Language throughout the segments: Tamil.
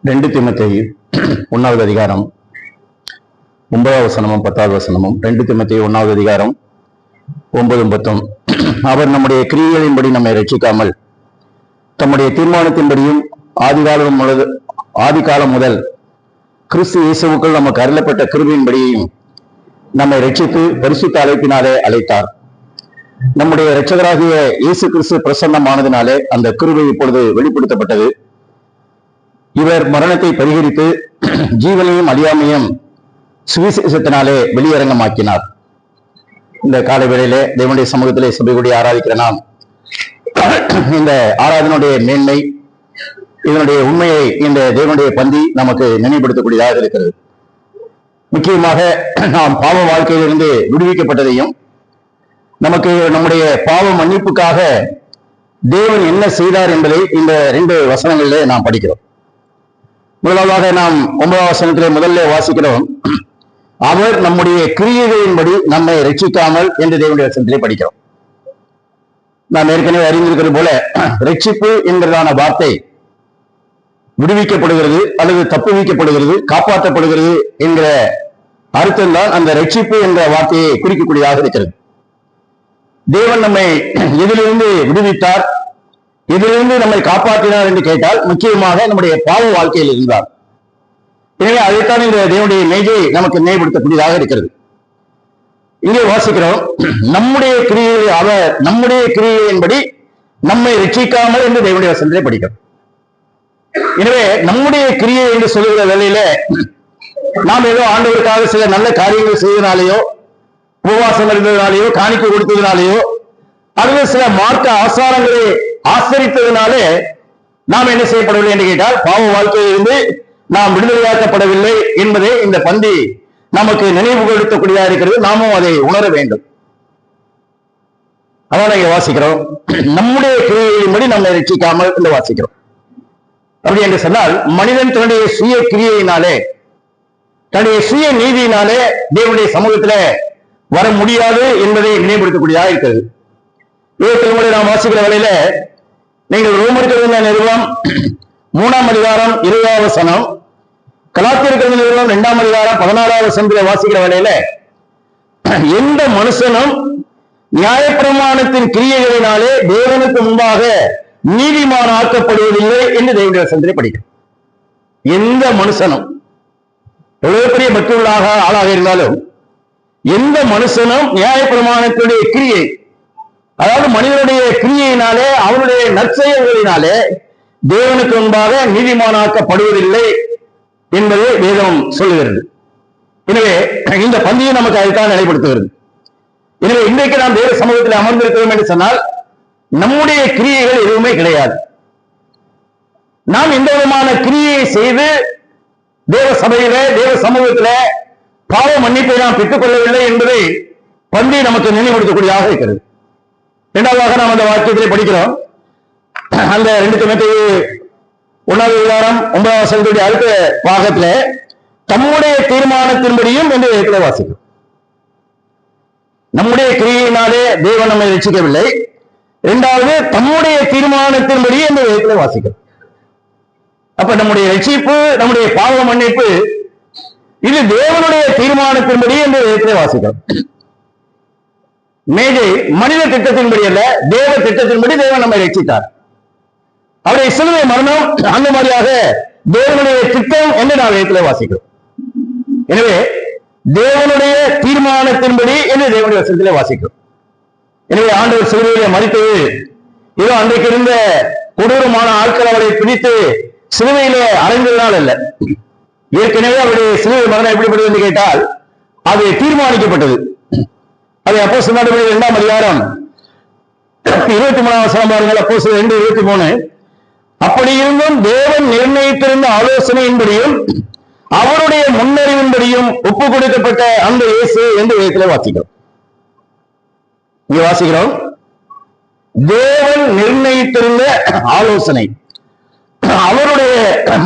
2 தீமோத்தேயு 1வது அதிகாரம் 9வது வசனமும் 10வது வசனமும். 2 தீமோத்தேயு 1வது அதிகாரம் 9 10. அவர் நம்முடைய கிரியைகளின்படி நம்மை ரட்சிக்காமல் தம்முடைய தீர்மானத்தின்படியும் ஆதிகாலம் முதல் கிறிஸ்து இயேசுவுக்குள் நமக்கு அருளப்பட்ட கிருபையின்படியும் நம்மை ரட்சித்து பரிசுத்த அழைப்பினாலே அழைத்தார். நம்முடைய இரட்சகராகிய இயேசு கிறிஸ்து பிரசன்னமானதினாலே அந்த கிருபை இப்பொழுது வெளிப்படுத்தப்பட்டது. இவர் மரணத்தை பரிகரித்து ஜீவனையும் அழியாமையும் சுவிசேஷத்தினாலே வெளியரங்கமாக்கினார். இந்த காலை வேளையிலே தேவனுடைய சமூகத்திலே சபை கூடி ஆராதிக்கிற நாம் இந்த ஆராதனுடைய மேன்மை, இதனுடைய உண்மையை இந்த தேவனுடைய பந்தி நமக்கு நினைவுபடுத்தக்கூடியதாக இருக்கிறது. முக்கியமாக நாம் பாவ வாழ்க்கையிலிருந்து விடுவிக்கப்பட்டதையும் நமக்கு நம்முடைய பாவ மன்னிப்புக்காக தேவன் என்ன செய்தார் என்பதை இந்த 2 வசனங்களிலே நாம் படிக்கிறோம். முதலாவதாக நாம் 9வது வசனத்திலே முதல்ல வாசிக்கிறோம், அவர் நம்முடைய கிரியைகளின்படி நம்மை ரட்சிக்காமல் என்று தேவனுடைய வசனத்திலே படிக்கிறோம். நாம் ஏற்கனவே அறிந்திருக்கிறது போல ரட்சிப்பு என்கிறதான வார்த்தை விடுவிக்கப்படுகிறது அல்லது தப்புவிக்கப்படுகிறது, காப்பாற்றப்படுகிறது என்கிற அர்த்தம் தான் அந்த ரட்சிப்பு என்ற வார்த்தையை குறிக்கக்கூடியதாக இருக்கிறது. தேவன் நம்மை எதிலிருந்து விடுவித்தார், இதிலிருந்து நம்மை காப்பாற்றினார் என்று கேட்டால் முக்கியமாக நம்முடைய பாவ வாழ்க்கையில் இருந்தார். எனவே அதைத்தான் இந்த தேவனுடைய மேஜை நமக்கு நினைவுபடுத்தக்கூடியதாக இருக்கிறது. இங்கே வாசிக்கிறோம், நம்முடைய கிரியை அவர் நம்முடைய கிரியையின்படி நம்மை ரட்சிக்காமல் என்று தேவனுடைய வசனத்திலே படிக்கிறோம். எனவே நம்முடைய கிரியை என்று சொல்லுகிற வேளையில நாம் ஏதோ ஆண்டவருக்காக சில நல்ல காரியங்கள் செய்தனாலேயோ, உபவாசம் இருந்ததுனாலேயோ, காணிக்கை கொடுத்ததுனாலேயோ, அல்லது சில மார்க்க ஆசாரங்களை ஆசரித்ததுனாலே நாம் என்ன செய்யப்படவில்லை என்று கேட்டால் பாவ வாழ்க்கையிலிருந்து நாம் விடுதலையாக்கப்படவில்லை என்பதை இந்த பந்தி நமக்கு நினைவுபடுத்தக்கூடியதாக இருக்கிறது. நாமும் அதை உணர வேண்டும். அதான் இங்க வாசிக்கிறோம், நம்முடைய கிரியையின்படி நம்மை ரட்சிக்காமல் என்று வாசிக்கிறோம். அப்படி என்று சொன்னால் மனிதன் தன்னுடைய சுய கிரியையினாலே, தன்னுடைய சுய நீதியினாலே தேவனுடைய சமூகத்தில வர முடியாது என்பதை நினைவுபடுத்தக்கூடியதாக இருக்கிறது. இவற்றில் நாம் வாசிக்கிற வேளையில நீங்கள் ரோமர்கள் நிறுவனம் 3ஆம் அதிகாரம் 20வது வசனம், கலாத்தியர்கள் நிறுவனம் 2ஆம் அதிகாரம் 16வது வசனத்திலே வாசிக்கிற வேளையில எந்த மனுஷனும் நியாயப்பிரமாணத்தின் கிரியைகளினாலே தேவனுக்கு முன்பாக நீதிமான் ஆக்கப்படுவதில்லை என்று தேவனுடைய வசனத்திலே படிக்கும். எந்த மனுஷனும் எவ்வளவு பெரிய பக்தியுள்ளாக ஆளாக இருந்தாலும் எந்த மனுஷனும் நியாயப்பிரமாணத்தினுடைய கிரியை, அதாவது மனிதனுடைய கிரியையினாலே அவனுடைய நற்செயல்களினாலே தேவனுக்கு முன்பாக நீதிமானாக்கப்படுவதில்லை என்பதை வேதம் சொல்லுகிறது. எனவே இந்த பந்தியை நமக்கு அதைத்தான் நிலைப்படுத்துகிறது. எனவே இன்றைக்கு நாம் தேவ சமூகத்தில் அமர்ந்திருக்கிறோம் என்று சொன்னால் நம்முடைய கிரியைகள் எதுவுமே கிடையாது. நாம் எந்த விதமான கிரியையை செய்து தேவ சபையில தேவ சமூகத்தில பாவ மன்னிப்பை நாம் பெற்றுக் கொள்ளவில்லை என்பதை பந்தி நமக்கு நினைவுபடுத்தக்கூடியதாக இருக்கிறது. இரண்டாவதாக நாம் அந்த வாக்கியத்திலே படிக்கிறோம், அந்த 2 தீமோத்தேயு 1வது அதிகாரம் 9வது வசனத்துடைய அடுத்த பாகத்துல தம்முடைய தீர்மானத்தின்படியும் என்று இடத்துல வாசிக்கிறோம். நம்முடைய கிரியையினாலே தேவன் நம்மை ரட்சிக்கவில்லை. இரண்டாவது தம்முடைய தீர்மானத்தின்படி என்று இடத்துல வாசிக்கிறோம். அப்ப நம்முடைய ரட்சிப்பு, நம்முடைய பாவ மன்னிப்பு இது தேவனுடைய தீர்மானத்தின்படி என்று இடத்துல வாசிக்கிறோம். மேஜை மனித திட்டத்தின்படி அல்ல, தேவ திட்டத்தின்படி தேவன் நம்மை ரட்சித்தார். அவருடைய சிலுவை மரணம் அந்த மாதிரியாக தேவனுடைய திட்டம் என்று நாம் இடத்துல வாசிக்கிறோம். எனவே தேவனுடைய தீர்மானத்தின்படி என்று தேவனுடைய வசனத்திலே வாசிக்கிறோம். எனவே ஆண்டவர் சிலுவையிலே மரித்தது ஏதோ அன்றைக்கு இருந்த கொடூரமான ஆட்கள் அவரை பிடித்து சிலுவையிலே அடைந்ததனால் அல்ல. ஏற்கனவே அவருடைய சிலுவை மரணம் எப்படிப்பட்டது என்று கேட்டால் அது தீர்மானிக்கப்பட்டது. அதை அப்போஸ்தலர் நடவடிக்கைகள் 2ஆம் அதிகாரம் 23வது வசனம் பாருங்கள். அப்போஸ்தலர் 2:23, அப்படி இருந்தும் தேவன் நிர்ணயித்திருந்த ஆலோசனையின்படியும் அவருடைய முன்னறிவின்படியும் ஒப்பு கொடுக்கப்பட்ட அந்த இயேசு என்று வேதத்திலே வாசிக்கிறோம். இங்கே வாசிக்கிறோம், தேவன் நிர்ணயித்திருந்த ஆலோசனை, அவருடைய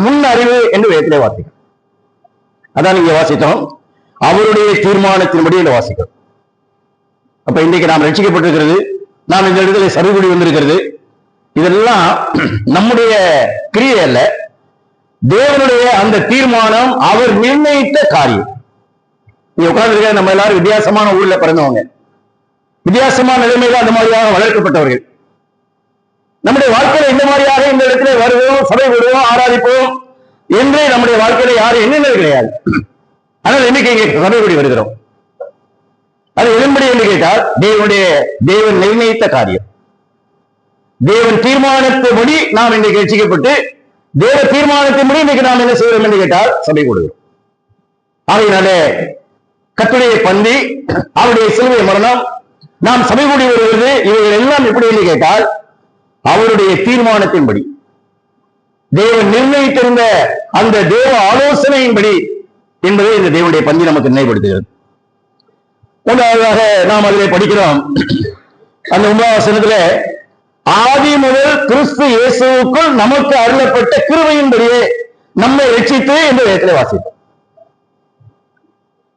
முன் அறிவு என்று வேதத்திலே வாசிக்கிறோம். அதான் இங்கே வாசித்தோம், அவருடைய தீர்மானத்தின்படி என்று வாசிக்கிறோம். அப்ப இன்றைக்கு நாம் ரட்சிக்கப்பட்டிருக்கிறது, நாம் இந்த இடத்துல சபைக்கூடி வந்திருக்கிறது, இதெல்லாம் நம்முடைய கிரியை அல்ல, தேவனுடைய அந்த தீர்மானம் அவர் நிர்ணயித்த காரியம். நீ உட்கார்ந்து நம்ம எல்லாரும் வித்தியாசமான ஊர்ல பிறந்தவங்க, வித்தியாசமான நிலைமையில அந்த மாதிரியாக வளர்க்கப்பட்டவர்கள். நம்முடைய வாழ்க்கையில இந்த மாதிரியாக இந்த இடத்துல வருவோம், சபை விடுவோம், ஆராதிப்போம் என்று நம்முடைய வாழ்க்கையில யாரும் எண்ணங்கள் கிடையாது. ஆனால் இன்னைக்கு இங்கே சபை கூடி வருகிறோம். அது எதன்படி என்று கேட்டால் தேவன் நிர்ணயித்த காரியம். தேவன் தீர்மானத்தின்படி நாம் இன்றைக்கு ரட்சிக்கப்பட்டு தேவ தீர்மானத்தின்படி இன்னைக்கு நாம் என்ன செய்கிறோம் என்று கேட்டால் சபை கொடுக்கிறோம். ஆகையினாலே கர்த்தருடைய பந்தி, அவருடைய சிலுவை மரணம், நாம் சபை கூடி வருவது, இவைகள் எல்லாம் எப்படி என்று கேட்டால் அவருடைய தீர்மானத்தின்படி, தேவன் நிர்ணயித்திருந்த அந்த தேவ ஆலோசனையின்படி என்பதை இந்த தேவனுடைய பந்தி நமக்கு நினைவுபடுத்துகிறது. முதலாவதாக நாம் அதிலே படிக்கிறோம், அந்த 9ஆம் வசனத்திலே ஆதி முதல் கிறிஸ்து இயேசுவுக்குள் நமக்கு அருளப்பட்ட கிருபையின்படியே நம்மை ரட்சித்து என்று வேதத்திலே வாசித்தோம்.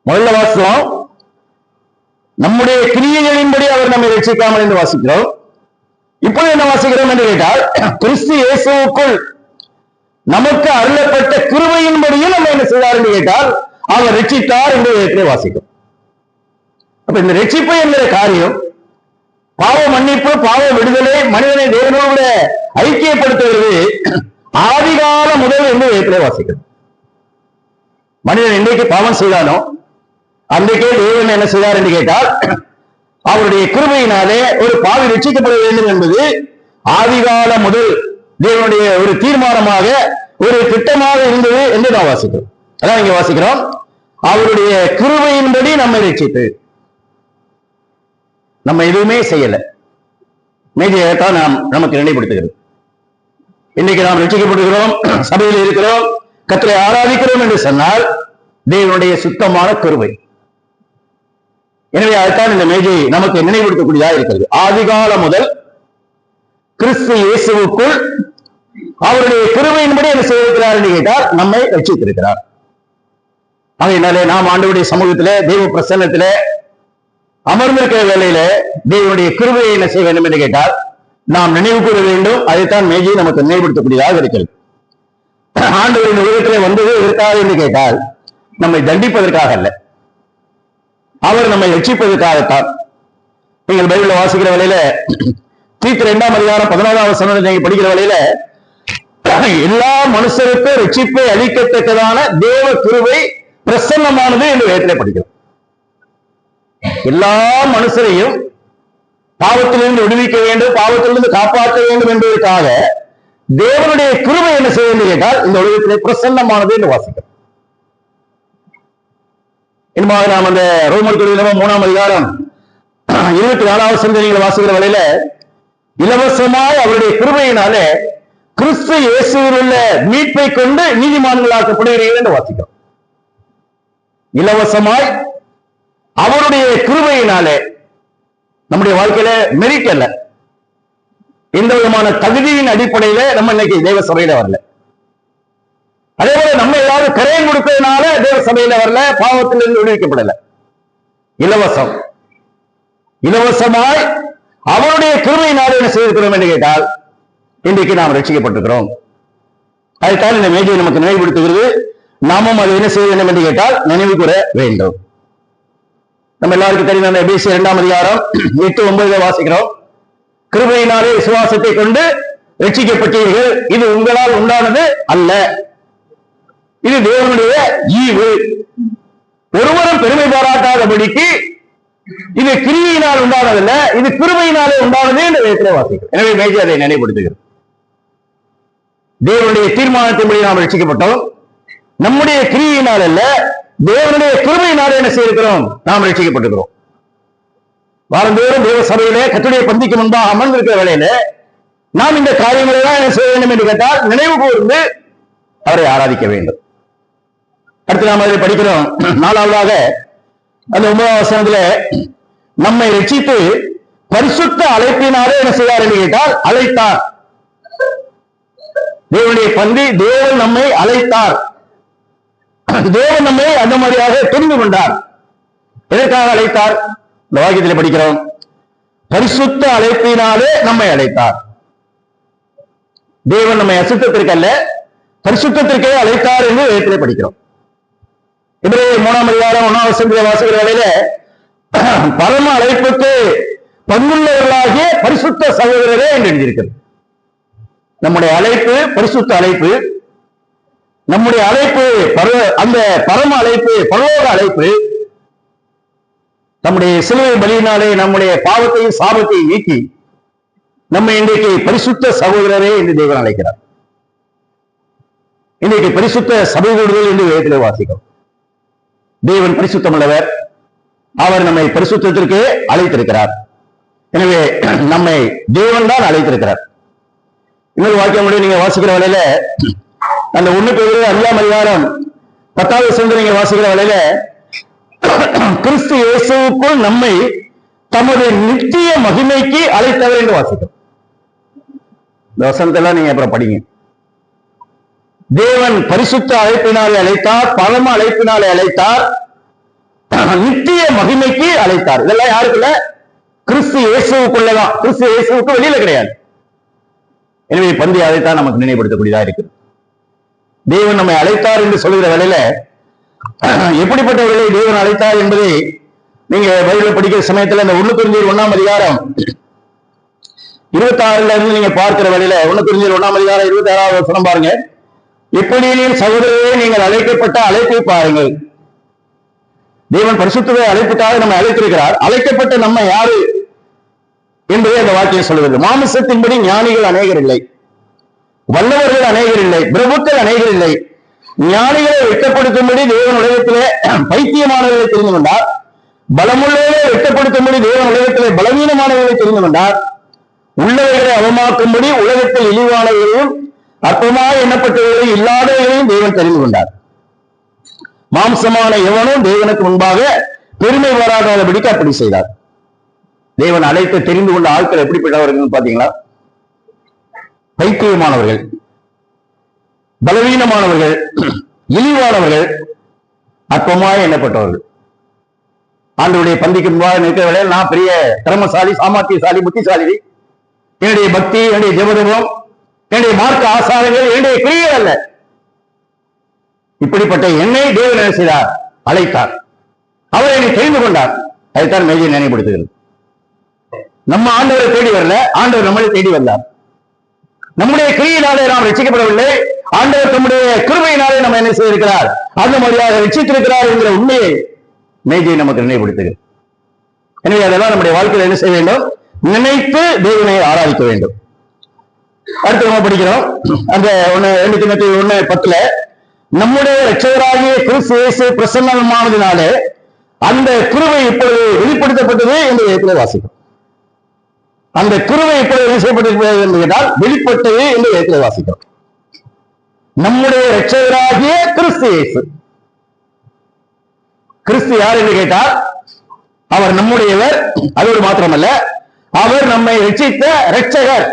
முதல்ல வாசிக்கிறோம், நம்முடைய கிரியைகளின்படி அவர் நம்மை ரட்சிக்காமல் என்று வாசிக்கிறோம். இப்பொழுது என்ன வாசிக்கிறோம் என்று கேட்டால் கிறிஸ்து இயேசுவுக்குள் நமக்கு அருளப்பட்ட கிருபையின்படியும் நம்ம என்ன செய்தார் என்று கேட்டால் அவர் ரட்சித்தார் என்று வேதத்திலே வாசிக்கிறோம். அப்ப இந்த ரட்சிப்பு என்கிற காரியம், பாவ மன்னிப்பு, பாவ விடுதலை, மனிதனை தேவனோடு ஐக்கியப்படுத்துவது ஆதிகால முதல் என்று வேதத்திலே வாசிக்கிறோம். மனிதன் இன்றைக்கு பாவம் செய்தானோ அன்றைக்கே தேவன் என்ன செய்தார் என்று கேட்டால் அவருடைய கிருபையினாலே ஒரு பாவி ரட்சிக்கப்பட வேண்டும் என்பது ஆதிகால முதல் தேவனுடைய ஒரு தீர்மானமாக, ஒரு திட்டமாக இருந்தது என்று நாம் வாசிக்கிறோம். அதான் இங்க வாசிக்கிறோம், அவருடைய கிருபையின்படி நம்மை ரட்சித்து. நம்ம எதுவுமே செய்யல, மேஜையத்தான் நமக்கு நினைவுபடுத்துகிறது. இன்னைக்கு நாம் ரட்சிக்கப்பட்டிருக்கிறோம், சபையில் இருக்கிறோம், கர்த்தரை ஆராதிக்கிறோம் என்று சொன்னால் தேவனுடைய சுத்தமான கிருபை. எனவே அதுதான் இந்த மேஜை நமக்கு நினைவுபடுத்தக்கூடியதாக இருக்கிறது. ஆதிகால முதல் கிறிஸ்து இயேசுவுக்குள் அவருடைய கிருபையின்படி என்ன செய்திருக்கிறார் என்று கேட்டால் நம்மை ரட்சித்திருக்கிறார். அதனாலே நாம் ஆண்டவருடைய சமூகத்திலே, தெய்வ பிரசன்னத்திலே அமர்ந்திருக்கிற வேளையில தேவனுடைய கிருபையை என்ன செய்ய வேண்டும் என்று கேட்டால் நாம் நினைவு கூற வேண்டும். அதைத்தான் மேஜை நமக்கு நினைவுபடுத்தக்கூடியதாக இருக்கிறது. ஆண்டவரின் உலகத்திலே வந்தது எதற்காக என்று கேட்டால் நம்மை தண்டிப்பதற்காக அல்ல, அவர் நம்மை ரட்சிப்பதற்காகத்தான். நீங்கள் பைபிள்ல வாசிக்கிற வேளையில தீத்து 2ஆம் அதிகாரம் 14ஆம் வசனத்தை நீங்க படிக்கிற வேளையில எல்லா மனுஷருக்கும் ரட்சிப்பை அளிக்கத்தக்கதான தேவ கிருபை பிரசன்னமானது என்று வேதத்திலே படிக்கிறோம். எல்லா மனுஷரையும் பாவத்திலிருந்து விடுவிக்க வேண்டும், பாவத்திலிருந்து காப்பாற்ற வேண்டும் என்பதற்காக தேவனுடைய கிருபை என்ன செய்ய வேண்டும் கேட்டால் இந்த உலகத்திலே பிரசன்னமானது என்று வாசிக்கிறோம். இனிமாக நாம் அந்த ரோமர் 3ஆம் அதிகாரம் 24ஆம் வசனத்தை நீங்கள் வாசிக்கிற வேளையில இலவசமாய் அவருடைய கிருபையினாலே கிறிஸ்து இயேசுவில் உள்ள மீட்பை கொண்டு நீதிமான்களாக்கப்படுகிறீர்கள் என்று வாசிக்கிறோம். இலவசமாய் அவருடைய கிருபையினாலே, நம்முடைய வாழ்க்கையில மெரிட் அல்ல, எந்த விதமான தகுதியின் அடிப்படையில நம்ம இன்னைக்கு தேவ சபையில வரல. அதே போல நம்ம ஏதாவது கரையம் கொடுத்ததுனால தேவ சபையில வரல, பாவத்திலிருந்து விடுவிக்கப்படல. இலவசம், இலவசமாய் அவருடைய கிருபையினாலே என்ன செய்திருக்கிறோம் என்று கேட்டால் இன்றைக்கு நாம் ரட்சிக்கப்பட்டிருக்கிறோம். அதுதான் இந்த மேஜை நமக்கு நினைவுபடுத்துகிறது. நாமும் அதை என்ன செய்ய வேண்டும் என்று கேட்டால் நினைவு கூற வேண்டும். நம்ம எல்லாருக்கும் தெரியும், அந்த எபேசியர் 2ஆம் அதிகாரம் 8-9 வாசிக்கிறோம். கிருபையினாலே விசுவாசத்தை கொண்டு ரட்சிக்கப்பட்டீர்கள், இது உங்களால் உண்டானது அல்ல, இது தேவனுடைய ஈவு, ஒருவரும் பெருமை பாராட்டாதபடிக்கு இது கிரியையினால் உண்டானதல்ல, இது கிருபையினாலே உண்டானது என்று வேதத்திலே வாசிக்கிறோம். எனவே மேஜை அதை நினைவுபடுத்துகிறது. தேவனுடைய தீர்மானத்தின்படி நாம் ரட்சிக்கப்பட்டோம், நம்முடைய கிரியையினால் அல்ல, தேவனுடைய கிருபையினாலே என்ன செய்திருக்கிறோம், நாம் ரட்சிக்கப்பட்டிருக்கிறோம். வாரந்தோறும் தேவ சபையிலே கர்த்தருடைய பந்திக்கு முன்பாக அமர்ந்திருக்கிற வேளையில நாம் இந்த காரியங்களை தான் என்ன செய்ய வேண்டும் என்று கேட்டால் நினைவு கூர்ந்து அவரை ஆராதிக்க வேண்டும். அடுத்து நாம் அதில் படிக்கிறோம், 4ஆவதாக அந்த 9ஆம் வசனத்துல நம்மை ரட்சித்து பரிசுத்த அழைப்பினாலே என்ன செய்தார் என்று கேட்டால் அழைத்தார். தேவனுடைய பந்தி, தேவன் நம்மை அழைத்தார், தேவன் நம்மை அந்த மாதிரியாக தெரிந்து கொண்டார். எதற்காக அழைத்தார்? இந்த வாக்கியத்தில் படிக்கிறோம், பரிசுத்த அழைப்பினாலே நம்மை அழைத்தார். தேவன் நம்மை அசுத்தத்திற்கு அல்ல, பரிசுத்தத்திற்கே அழைத்தார் என்று வேதத்திலே படிக்கிறோம். இப்ரேயர் 3ஆம் அதிகாரம் 1ஆம் வசனத்திலே வாசிக்கிற வேளையில பரம அழைப்புக்கு பங்குள்ளவர்களாகிய பரிசுத்த சகோதரரே என்று எழுதியிருக்கிறது. நம்முடைய அழைப்பு பரிசுத்த அழைப்பு, நம்முடைய அழைப்பு அந்த பரம அழைப்பு, பரலோக அழைப்பு. நம்முடைய சிலுவை பலியினாலே நம்முடைய பாவத்தையும் சாபத்தையும் நீக்கி நம்மை இன்றைக்கு பரிசுத்த சகோதரரே என்று தேவன் அழைக்கிறார். இன்றைக்கு பரிசுத்த சபை கூடுதல் என்று வேதத்திலே வாசிக்கிறோம். தேவன் பரிசுத்தம் உள்ளவர், அவர் நம்மை பரிசுத்தத்திற்கு அழைத்திருக்கிறார். எனவே நம்மை தேவன் தான் அழைத்திருக்கிறார். இன்னொரு வாக்கியம் நீங்க வாசிக்கிற வேளையில அந்த 1 பேதுரு 5ஆம் அதிகாரம் 10வது வசனத்தை நீங்க வாசிக்கிற வேளையில கிறிஸ்து இயேசுவுக்குள் நம்மை தமது நித்திய மகிமைக்கு அழைத்தவர் என்று வாசிக்கிறோம். இந்த வசனத்தெல்லாம் நீங்க அப்புறம் படிங்க. தேவன் பரிசுத்த அழைப்பினாலே அழைத்தார், பரம அழைப்பினாலே அழைத்தார், நித்திய மகிமைக்கு அழைத்தார். இதெல்லாம் யாருக்குள்ள? கிறிஸ்து இயேசுவுக்குள்ளதான். கிறிஸ்து இயேசுவுக்கு வெளியில கிடையாது. எனவே பந்தி அழைத்தார் நமக்கு நினைவுபடுத்தக்கூடியதா இருக்கு. தேவன் நம்மை அழைத்தார் என்று சொல்லுகிற வேளையில எப்படிப்பட்டவர்களை தேவன் அழைத்தார் என்பதை நீங்க பைபிள் படிக்கிற சமயத்துல இந்த 1 கொரிந்தியர் 1ஆம் அதிகாரம் 26ல இருந்து நீங்க பார்க்கிற வேளையில 1 கொரிந்தியர் 1ஆம் அதிகாரம் 26வது வசனம் பாருங்க. எப்படியும் சகோதரரே நீங்கள் அழைக்கப்பட்ட அழைப்பை பாருங்கள். தேவன் பரிசுத்தத்தை அழைப்புக்காக நம்ம அழைத்திருக்கிறார். அழைக்கப்பட்ட நம்ம யாரு என்பதை அந்த வாக்கியம் சொல்லுகிறது. மாமிசத்தின்படி ஞானிகள் அநேகர் இல்லை, வல்லவர்கள் அநேகர் இல்லை, பிரபுக்கள் அநேகர் இல்லை. ஞானிகளை வெட்கப்படுத்தும்படி தேவன் உலகத்திலே பைத்தியமானவர்களை தெரிந்து கொண்டார். பலமுள்ளவர்களை வெட்கப்படுத்தும்படி தேவன் உலகத்திலே பலவீனமானவர்களை தெரிந்து கொண்டார். உள்ளவர்களை அவமாக்கும்படி உலகத்தில் இழிவானவர்களையும் அற்பமாக எண்ணப்பட்டவர்களையும் இல்லாதவர்களையும் தேவன் தெரிந்து கொண்டார். மாம்சமான எவனும் தேவனுக்கு முன்பாக பெருமை வராதபடிக்கு அப்படி செய்தார். தேவன் அழைத்து தெரிந்து கொண்ட ஆட்கள் எப்படிப்பட்டவர்கள் பாத்தீங்களா? பைத்தியமானவர்கள், பலவீனமானவர்கள், இழிவானவர்கள், அற்பமாய் எண்ணப்பட்டவர்கள். ஆண்டவருடைய பந்திக்கு முன்பாக நிற்கிற வேளையில் நான் பெரிய திறமசாலி, சாமர்த்தியசாலி, புத்திசாலி, என்னுடைய பக்தி, என்னுடைய ஜெபதபம், என்னுடைய மார்க்க ஆசாரங்கள் என்னுடைய கிரியைகள் அல்ல. இப்படிப்பட்ட என்னை தேவன் என்ன செய்தார்? அழைத்தார். அவர் என்னை தெரிந்து கொண்டார். அதைத்தான் மேஜை நினைவுபடுத்துகிறது. நம்ம ஆண்டவரை தேடி வரல, ஆண்டவர் நம்மளை தேடி வந்தார். நம்முடைய கிரியினாலே நாம் ரட்சிக்கப்படவில்லை, ஆண்டவர் தம்முடைய கிருபையினாலே நம்ம என்ன செய்திருக்கிறார்? அந்த மாதிரியாக ரட்சித்திருக்கிறார் என்கிற உண்மையை மேஜை நமக்கு நினைவுபடுத்துகிறது. எனவே அதெல்லாம் நம்முடைய வாழ்க்கையில் என்ன செய்ய வேண்டும்? நினைத்து தேவனை ஆராதிக்க வேண்டும். அடுத்து நம்ம படிக்கிறோம் அந்த 2 தீமோத்தேயு 1:10 நம்முடைய இரட்சகராகிய கிறிஸ்து இயேசு பிரசன்னமானதினாலே அந்த கிருபை இப்பொழுது வெளிப்படுத்தப்பட்டது என்று வேதத்திலே வாசிக்கிறோம். அந்த கிருபை இப்பொழுது என்ன செய்யப்பட்டிருக்கிறது என்று கேட்டால் வெளிப்பட்டது என்று வேதத்திலே வாசிக்கிறோம். நம்முடைய இரட்சகராகிய கிறிஸ்து இயேசு. கிறிஸ்து யார் என்று கேட்டால் அவர் நம்முடையவர். அதோடு மாத்திரமல்ல, அவர் நம்மை ரட்சித்த இரட்சகர்.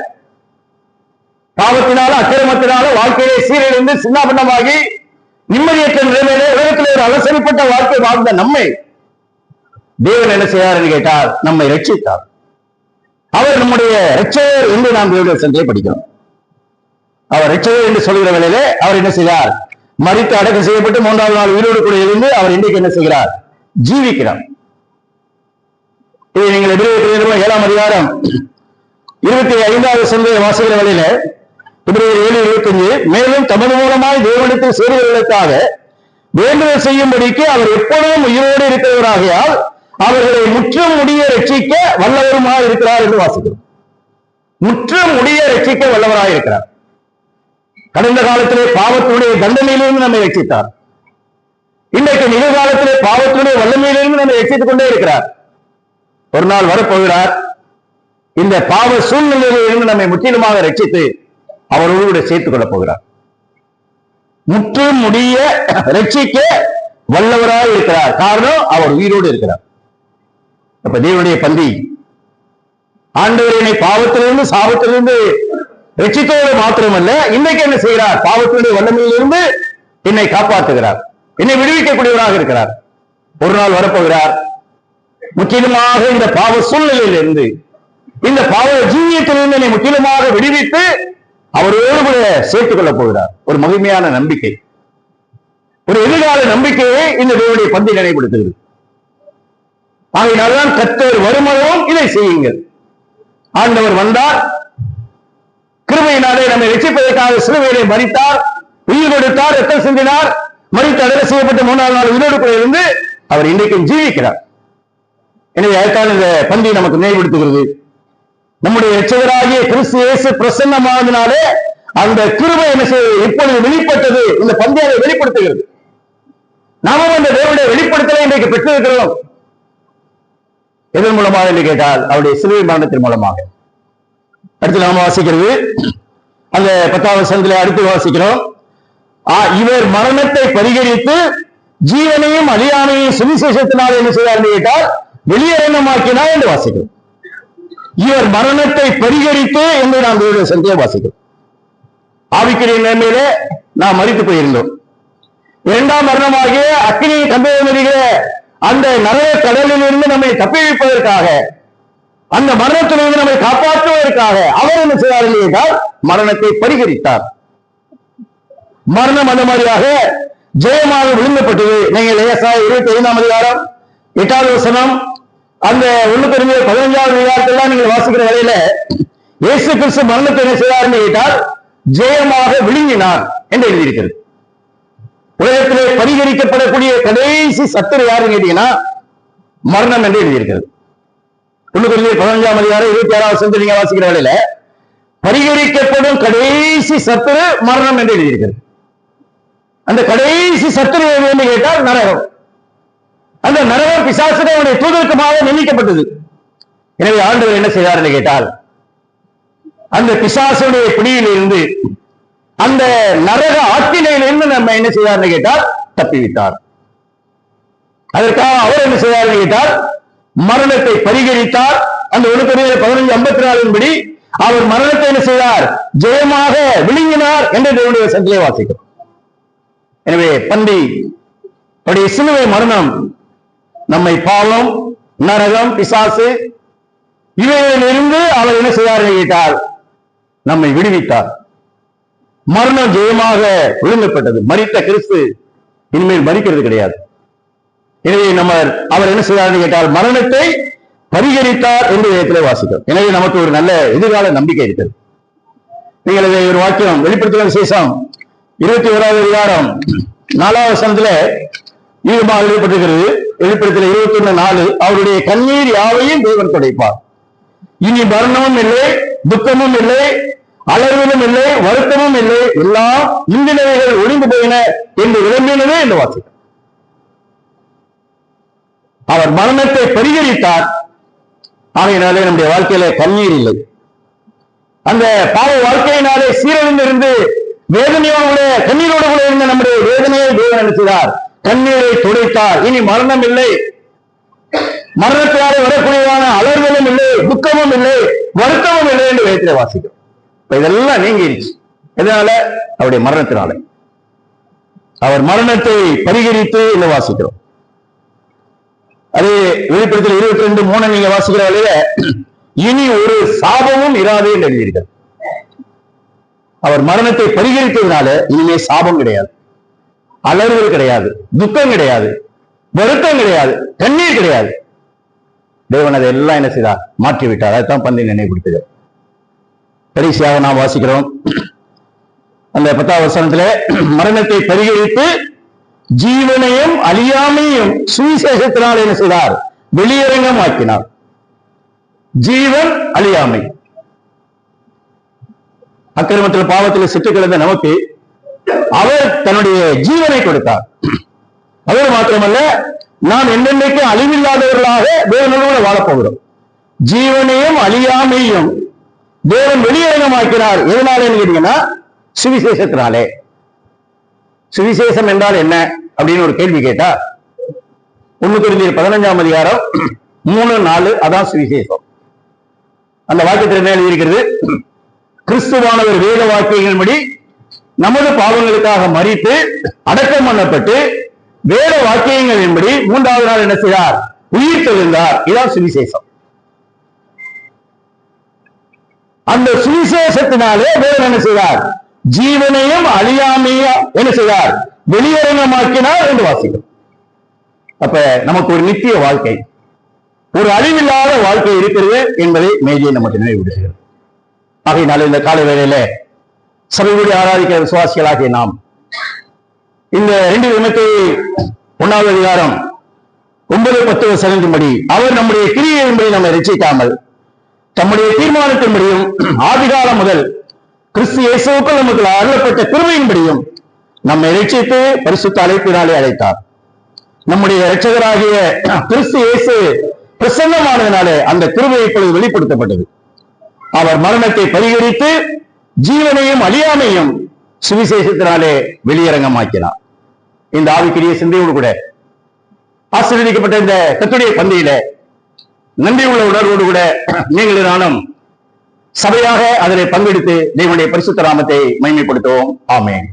பாவத்தினால அக்கிரமத்தினால வாழ்க்கையை சீரழிந்து சின்னாபின்னமாகி நிம்மதியற்ற நிலைமையிலே உலகத்திலே ஒரு அலசரிப்பட்ட வாழ்க்கை வாழ்ந்த நம்மை தேவன் என்ன செய்தார் என்று கேட்டால் நம்மை ரட்சித்தார். அவர் நம்முடைய இரட்சகர் என்று நாம் தேவனுடைய சந்தையை படிக்கிறோம். அவர் இரட்சகர் என்று சொல்கிற வேளையிலே அவர் என்ன செய்தார்? மரித்து அடக்கம் செய்யப்பட்டு 3ஆவது நாள் உயிரோடு கூட இருந்து அவர் இன்றைக்கு என்ன செய்கிறார்? ஜீவிக்கிறார். இதை நீங்கள் எபிரேயர் 7ஆம் அதிகாரம் 25வது வசனத்தை வாசிக்கிற வேளையில எபிரேயர் 7:25 மேலும் தமது மூலமாய் தேவனிடத்தில் சேருவதற்காக வேண்டுதல் செய்யும்படிக்கு அவர் எப்பொழுதும் உயிரோடு இருக்கிறவராகையால் அவர்களை முற்றும் முடிய ரட்சிக்க வல்லவருமாக இருக்கிறார் என்று வாசிக்கிறோம். முற்றும் முடிய ரட்சிக்க வல்லவராக இருக்கிறார். கடந்த காலத்திலே பாவத்தினுடைய தண்டனையிலிருந்து நம்மை ரட்சித்தார். இன்றைக்கு நிகழ்காலத்திலே பாவத்தினுடைய வல்லமையிலிருந்து நம்மை ரட்சித்துக் கொண்டே இருக்கிறார். ஒரு நாள் வரப்போகிறார். இந்த பாவ சூழ்நிலையிலிருந்து நம்மை முற்றிலுமாக ரட்சித்து அவரோடு சேர்த்துக் கொள்ளப் போகிறார். முற்றும் முடிய ரட்சிக்க வல்லவராக இருக்கிறார். காரணம் அவர் உயிரோடு இருக்கிறார். அப்ப தேவனுடைய பந்தி ஆண்டவரை பாவத்திலிருந்து சாபத்திலிருந்து ரட்சித்தோடு மாத்திரமல்ல, இன்றைக்கு என்ன செய்கிறார்? பாவத்தினுடைய வல்லமையிலிருந்து என்னை காப்பாற்றுகிறார், என்னை விடுவிக்கக்கூடியவராக இருக்கிறார். ஒரு நாள் வரப்போகிறார். முற்றிலுமாக இந்த பாவ சூழ்நிலையிலிருந்து, இந்த பாவ ஜீவியத்திலிருந்து என்னை முற்றிலுமாக விடுவித்து அவரோடு கூட சேர்த்துக் கொள்ளப் போகிறார். ஒரு மகிமையான நம்பிக்கை, ஒரு எதிர்கால நம்பிக்கையை இந்த தேவனுடைய பந்தி நினைவுபடுத்துகிறது. ஆகையினால்தான் கர்த்தர் வருமளவும் இதை செய்யுங்கள். ஆண்டவர் வந்தார், கிருபையினாலே நம்மை ரட்சிப்பதற்காக சிலுவையிலே மரித்தார், உயிர் கொடுத்தார், ரத்தம் சிந்தினார், மரித்து அடக்கம் செய்யப்பட்ட 3ஆம் நாள் உயிரோடு கூட இருந்து அவர் இன்றைக்கும் ஜீவிக்கிறார். எனவே அதுதான் இந்த பந்தி நமக்கு நினைவுபடுத்துகிறது. நம்முடைய இரட்சகராகிய கிறிஸ்து இயேசு பிரசன்னமானதினாலே அந்த கிருபை என்ன செய்வது இப்பொழுது வெளிப்பட்டது. இந்த பந்தி அதை வெளிப்படுத்துகிறது. நாமும் அந்த தேவனுடைய வெளிப்படுத்தலை இன்றைக்கு பெற்றிருக்கிறோம். எதன் மூலமாக என்று கேட்டால் அவருடைய சிலுவை மரணத்தின் மூலமாக. அடுத்து நாம வாசிக்கிறது அந்த 10வது வசனத்திலே அடுத்து வாசிக்கிறோம். இவர் மரணத்தை பரிகரித்து ஜீவனையும் அழியாமையும் சுவிசேஷத்தினால் என்ன செய்தார் என்று கேட்டால் வெளியரங்கமாக்கினார் என்று வாசிக்கிறோம். இவர் மரணத்தை பரிகரித்து என்று நாம் தேவனுடைய சந்தியை வாசிக்கிறோம். ஆவிக்குரிய நிலைமையிலே நாம் மரித்து போயிருந்தோம். இரண்டாம் மரணமாகிய அக்கினியை கம்பெனிகிற அந்த நரக கடலில் இருந்து நம்மை தப்பிவிப்பதற்காக, அந்த மரணத்திலிருந்து நம்மை காப்பாற்றுவதற்காக அவர் என்ன செய்தார் என்றால் மரணத்தை பரிகரித்தார். மரணம் அந்த மாதிரியாக ஜெயமாக விழுங்கப்பட்டது. நீங்கள் ஏசாயா 25ஆம் அதிகாரம் 8வது வசனம், அந்த 1-15வது அதிகாரத்தெல்லாம் நீங்கள் வாசிக்கிற வேளையில இயேசு கிறிஸ்து மரணத்தை என்ன செய்தார் என்று கேட்டால் ஜெயமாக விழுங்கினார் என்று எழுதியிருக்கிறது. உலகத்திலே பரிகரிக்கப்படக்கூடிய கடைசி சத்துரு யாருன்னு கேட்டீங்கன்னா மரணம் என்று எழுதியிருக்கிறது. 1-15ஆம் அதிகாரம் 26வது வசனத்தை நீங்க வாசிக்கிற வேளையில பரிகரிக்கப்படும் கடைசி சத்துரு மரணம் என்று எழுதியிருக்கிறது. அந்த கடைசி சத்துரு என்று கேட்டால் நரகம். அந்த நரகம் பிசாசுடைய தூதருக்குமாக நியமிக்கப்பட்டது. எனவே ஆண்டவர் என்ன செய்தார் என்று கேட்டால் அந்த பிசாசுடைய பிடியில் இருந்து, அந்த நரக ஆக்கினையிலிருந்து நம்ம என்ன செய்தார் என்று கேட்டால் தப்பிவிட்டார். அதற்காக அவர் என்ன செய்தார் என்று கேட்டால் மரணத்தை பரிகரித்தார். அந்த 1-15-54 படி அவர் மரணத்தை என்ன செய்தார் ஜெயமாக விழுங்கினார் என்று தேவனுடைய வசனத்திலே வாசிக்கிறோம். எனவே பந்தி அவருடைய சிலுவை மரணம் நம்மை பாவம், நரகம், பிசாசு இவைகளிலிருந்து அவர் என்ன செய்தார் என்று கேட்டால் நம்மை விடுவித்தார். மரணம் ஜெயமாக விழுங்கப்பட்டது. மரித்த கிறிஸ்து இனிமேல் மரிக்கிறது கிடையாது. எனவே அவர் என்ன செய்தார் என்று கேட்டால் மரணத்தை பரிகரித்தார் என்று வேதத்திலே வாசிக்கிறோம். எனவே நமக்கு ஒரு நல்ல எதிர்கால நம்பிக்கை இருக்கிறது. நீங்கள் இதை ஒரு வாக்கியம் வெளிப்படுத்தின விசேஷம் 21வது அதிகாரம் 4வது வசனத்துல ஈடுபாடு எழுதப்பட்டிருக்கிறது. வெளிப்படுத்தல 21:4 அவருடைய கண்ணீர் யாவையும் தேவன் துடைப்பார். இனி மரணமும் இல்லை, துக்கமும் இல்லை, அளவிலும் இல்லை, வருத்தமும் இல்லை, எல்லாம் இந்தினவைகள் ஒளிந்து போயின என்று விளம்பினதே என்று வாசிக்கிறோம். அவர் மரணத்தை பரிகரித்தார். ஆகையினாலே நம்முடைய வாழ்க்கையில கண்ணீர் இல்லை. அந்த பாவ வாழ்க்கையினாலே சீரழிந்திருந்து வேதனையோடு கண்ணீரோடு கூட இருந்த நம்முடைய வேதனையை தேவன் அனுப்பினார், கண்ணீரை துடைத்தார். இனி மரணம் இல்லை, மரணத்தினாலே வரக்கூடியதான அலறுதலும் இல்லை, துக்கமும் இல்லை, வருத்தமும் இல்லை என்று வேதத்திலே வாசிக்கிறோம். இதெல்லாம் நீங்கிருச்சு. எதனால? அவருடைய மரணத்தினால. அவர் மரணத்தை பரிகரித்து என்று வாசிக்கிறோம். அது வெளிப்படுத்தல் 22:3 நீங்க வாசிக்கிற வழியில இனி ஒரு சாபமும் இராது என்று எழுதியிருக்கிறது. அவர் மரணத்தை பரிகரித்ததுனால இனிமே சாபம் கிடையாது, அலறுதல் கிடையாது, துக்கம் கிடையாது, வருத்தம் கிடையாது, கண்ணீர் கிடையாது. தேவன் அதை எல்லாம் என்ன செய்தார்? மாற்றிவிட்டார். அதைத்தான் பந்தி நினைவுபடுத்துது. கடைசியாக நாம் வாசிக்கிறோம் அந்த 10வது வசனத்திலே மரணத்தை பரிகரித்து ஜீவனையும் அழியாமையும் சுவிசேஷத்தினால் என்ன செய்தார்? வெளியரங்கமாக்கினார். ஜீவன், அழியாமை. அக்கிரமத்தில் பாவத்தில் சிட்டு கிடந்த நமக்கு அவர் தன்னுடைய ஜீவனை கொடுத்தார். அவர் மாத்திரமல்ல, நாம் என்னென்னைக்கு அழிவில்லாதவர்களாக தேவனோடு வாழப்போகிறோம். ஜீவனையும் அழியாமையும் தேவன் வெளியரங்கமாக்கினார். எதனால கேட்டீங்கன்னா சுவிசேஷத்தினாலே. சுவிசேஷம் என்றால் என்ன அப்படின்னு ஒரு கேள்வி கேட்டா 1-15ஆம் அதிகாரம் 3-4 அதான் சுவிசேஷம். அந்த வாக்கியத்தில் என்ன எழுதியிருக்கிறது? கிறிஸ்துவானவர் வேத வாக்கியங்களின்படி நமது பாவங்களுக்காக மரித்து அடக்கம் பண்ணப்பட்டு வேத வாக்கியங்களின்படி 3வது நாள் என்ன செய்தார்? உயிர் தெழுந்தார். இதான் சுவிசேஷம். அந்த சுவிசேஷத்தினாலே தேவன் என்ன செய்தார்? ஜீவனையும் அழியாமையும் என்ன செய்தார்? வெளியரங்கமாக்கினார் என்று வாசிக்கிறோம். அப்ப நமக்கு ஒரு நித்திய வாழ்க்கை, ஒரு அழிவில்லாத வாழ்க்கை இருக்கிறது என்பதை மேஜை நமக்கு நினைவுபடுத்துகிறது. ஆகையினால இந்த காலை வேளையில சபையோடு ஆராதிக்கிற விசுவாசிகளாகிய நாம் இந்த 2 தினத்தை 1வது அதிகாரம் 9-10 வசனத்தின்படி அவர் நம்முடைய கிரியையின்படி நம்மை ரட்சிக்காமல் தம்முடைய தீர்மானத்தின்படியும் ஆதிகாலம் முதல் கிறிஸ்து இயேசுவுக்குள் நமக்கு அருளப்பட்ட கிருபையின்படியும் நம்மை ரட்சித்து பரிசுத்த அழைப்பினாலே அழைத்தார். நம்முடைய இரட்சகராகிய கிறிஸ்து இயேசு பிரசன்னமானதினாலே அந்த கிருபை இப்பொழுது வெளிப்படுத்தப்பட்டது. அவர் மரணத்தை பரிகரித்து ஜீவனையும் அழியாமையும் சுவிசேஷத்தினாலே வெளியரங்கமாக்கினார். இந்த ஆவிக்குரிய சிந்தையோடு கூட ஆசீர்வதிக்கப்பட்ட இந்த கர்த்தருடைய பந்தியில நன்றி உள்ள உணர்வோடு கூட நீங்கள் நானும் சபையாக அதனை பங்கெடுத்து தேவனுடைய பரிசுத்த நாமத்தை மகிமைப்படுத்துவோம். ஆமென்.